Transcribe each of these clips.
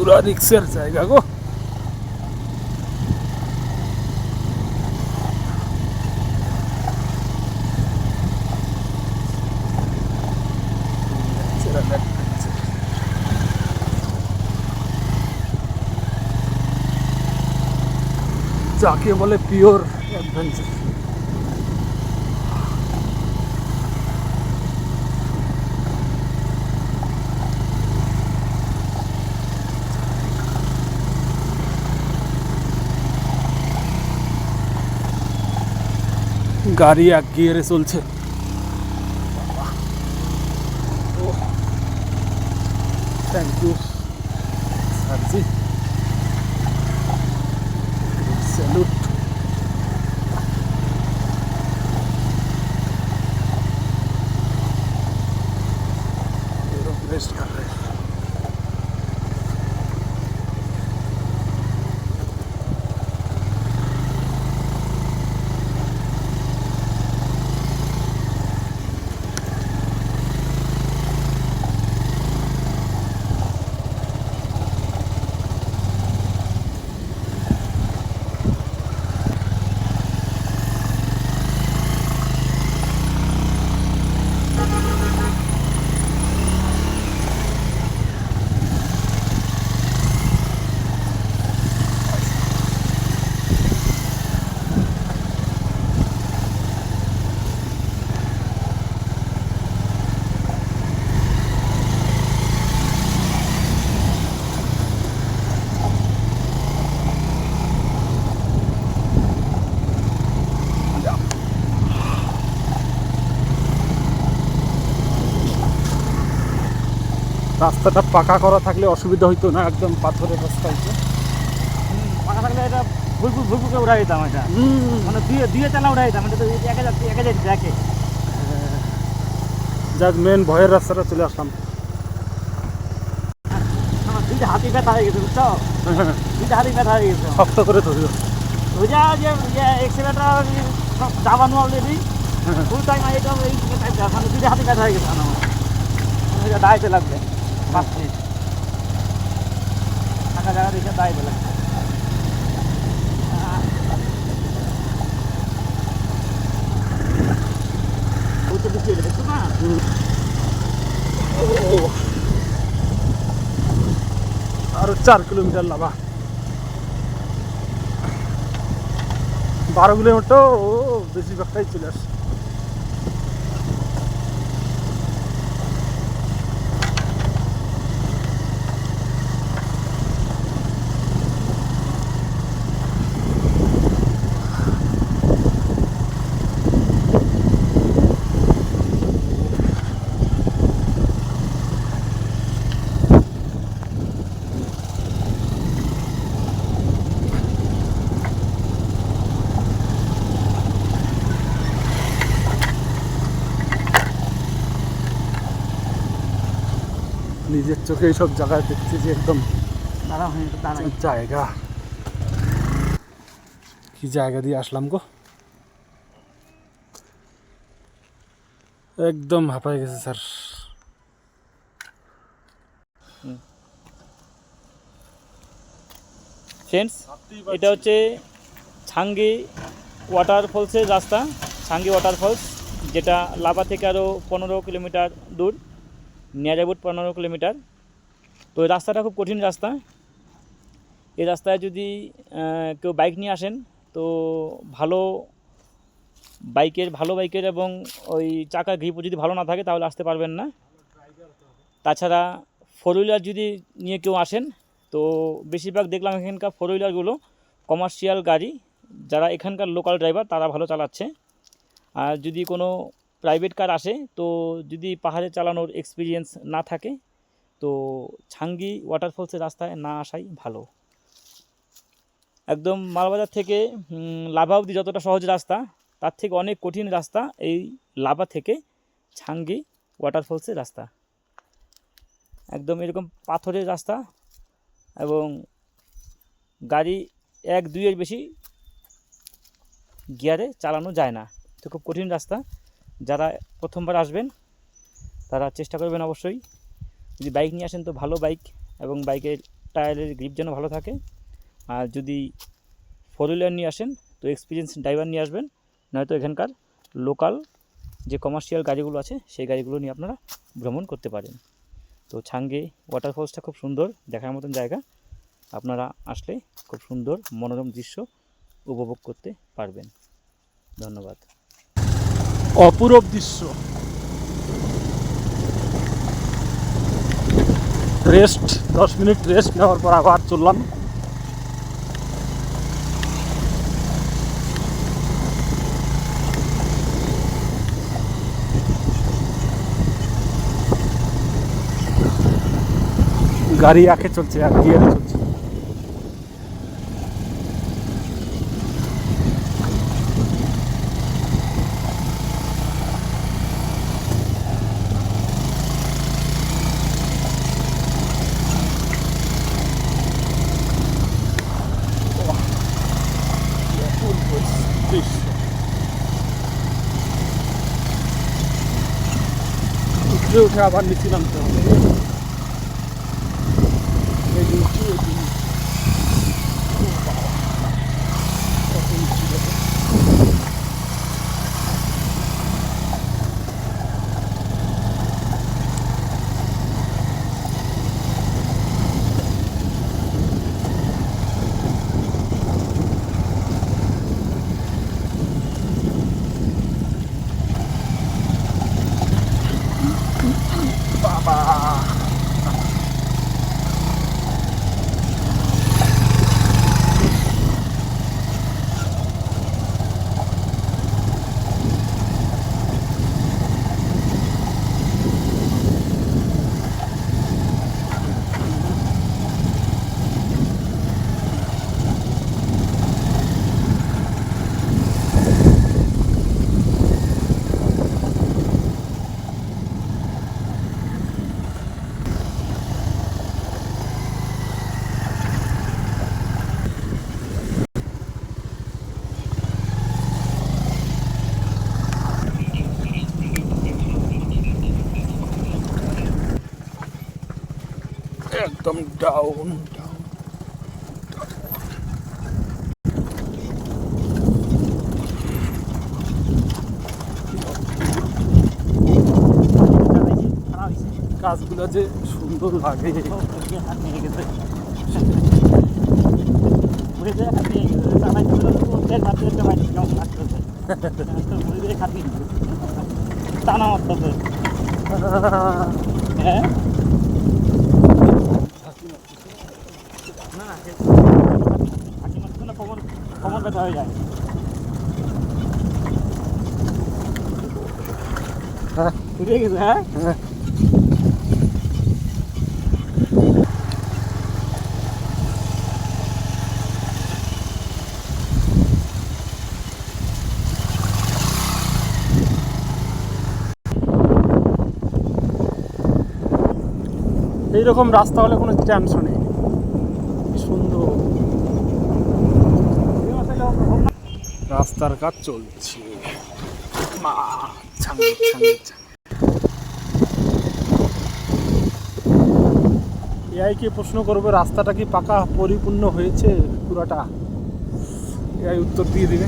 পুরা রিক্সের জায়গা গো। যাকে বলে পিওর অ্যাডভেঞ্চার। গাড়ি এক গিয়ারে চলছে। থ্যাংক ইউ স্যারজি, স্যালুট। रेस्ट कर रहे हैं। রাস্তাটা পাকা করা থাকলে অসুবিধা হইতো না, একদম পাথরের রাস্তা হইতো। পাকা থাকলে এটা ভুলপুর ভুলপুরকে উড়াই দিতাম, এটা মানে দুয়ে চালা উড়াই দিতাম, এটা তো একে যাচ্ছে দেখে। যাক, মেন ভয়ের রাস্তাটা চলে আসলাম। আমার দুইটা হাতি ব্যথা হয়ে গেছে, বুঝছো? দুইটা হাতি ব্যথা হয়ে গেছে। শক্ত করে ধরিও। বুঝা যে এক্সিলেটার সব দাবানো অলরেডি ফুল টাইম, এটা এই মানে দুইটা হাতি ব্যথা হয়ে গেছে আমার। এটা দাঁড়াইতে লাগবে 5 মিনিট, ফাঁকা জায়গা দেখে দাঁড়াইতে লাগবে। দেখছো না? আরো 4 কিলোমিটার লাভা। 12 কিলোমিটার বেশিরভাগটাই চলে আসে। নিজের চোখে এইসব জায়গায় দেখছি যে একদম জায়গা, কি জায়গা দিয়ে আসলাম গো, একদম হাঁপায় গেছে স্যার। ফ্রেন্ডস, এটা হচ্ছে ছাঙ্গি ওয়াটারফলসের রাস্তা। ছাঙ্গি ওয়াটারফলস, যেটা লাভা থেকে আরও 15 কিলোমিটার দূর, নিয়ার অ্যাবাউট 15 কিলোমিটার। তো এই রাস্তাটা খুব কঠিন রাস্তা। এই রাস্তায় যদি কেউ বাইক নিয়ে আসেন তো ভালো বাইকের এবং ওই চাকার গ্রিপ যদি ভালো না থাকে তাহলে আসতে পারবেন না। তাছাড়া 4 হুইলার যদি নিয়ে কেউ আসেন তো বেশিরভাগ দেখলাম এখানকার 4 হুইলারগুলো কমার্শিয়াল গাড়ি, যারা এখানকার লোকাল ড্রাইভার তারা ভালো চালাচ্ছে। আর যদি কোনো প্রাইভেট কার আসে তো যদি পাহাড়ে চালানোর এক্সপিরিয়েন্স না থাকে তো ছাঙ্গি ওয়াটারফলসের রাস্তায় না আসাই ভালো। একদম মালবাজার থেকে লাভা অবধি যতটা সহজ রাস্তা, তার থেকে অনেক কঠিন রাস্তা এই লাভা থেকে ছাঙ্গি ওয়াটারফলসের রাস্তা। একদম এরকম পাথরের রাস্তা এবং গাড়ি 1-2-এর বেশি গিয়ারে চালানো যায় না। তো খুব কঠিন রাস্তা। যারা প্রথমবার আসবেন তারা চেষ্টা করবেন অবশ্যই, যদি বাইক নিয়ে আসেন তো ভালো বাইক এবং বাইকের টায়ারের গ্রিপ যেন ভালো থাকে। আর যদি ফোর হুইলার নিয়ে আসেন তো এক্সপিরিয়েন্স ড্রাইভার নিয়ে আসবেন, নয়তো এখানকার লোকাল যে কমার্শিয়াল গাড়িগুলো আছে সেই গাড়িগুলো নিয়ে আপনারা ভ্রমণ করতে পারেন। তো ছাঙ্গে ওয়াটারফলসটা খুব সুন্দর, দেখার মতন জায়গা। আপনারা আসলে খুব সুন্দর মনোরম দৃশ্য উপভোগ করতে পারবেন। ধন্যবাদ। অপূরব দৃশ্য। রেস্ট 10 মিনিট রেস্ট নেওয়ার পর আবার চললাম। গাড়ি আগে চলছে আর গিয়ারে চলছে। উপরে উঠে আবার নিচে নামতে হবে। এই যে উঁচু, এই যে নিচু। ও বাবা, কত নিচু দেখো। বাবা, একদম ডাউন ডাউন। গাছগুলো যে সুন্দর লাগে। টানা মারতেছে। হ্যাঁ না, হাঁটি মারতেছে না, কোমর ব্যথা হয়ে যায়। ঘুরে গেছে। হ্যাঁ এইরকম রাস্তা হলে কোনো টেনশন নেই। কি সুন্দর রাস্তার কাজ চলছে। মা ছাঙ্গে ছাঙ্গে এআইকে প্রশ্ন করবে রাস্তাটা কি পাকা পরিপূর্ণ হয়েছে পুরাটা, এআই উত্তর দিয়ে দিবে।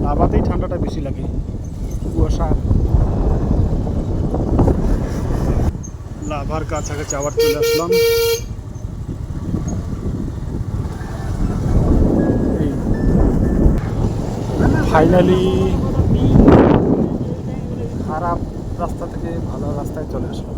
লাভাতেই ঠান্ডাটা বেশি লাগে, কুয়াশা। লাভার কাছাকাছি আবার চলে আসলাম। ফাইনালি খারাপ রাস্তা থেকে ভালো রাস্তায় চলে আসলাম।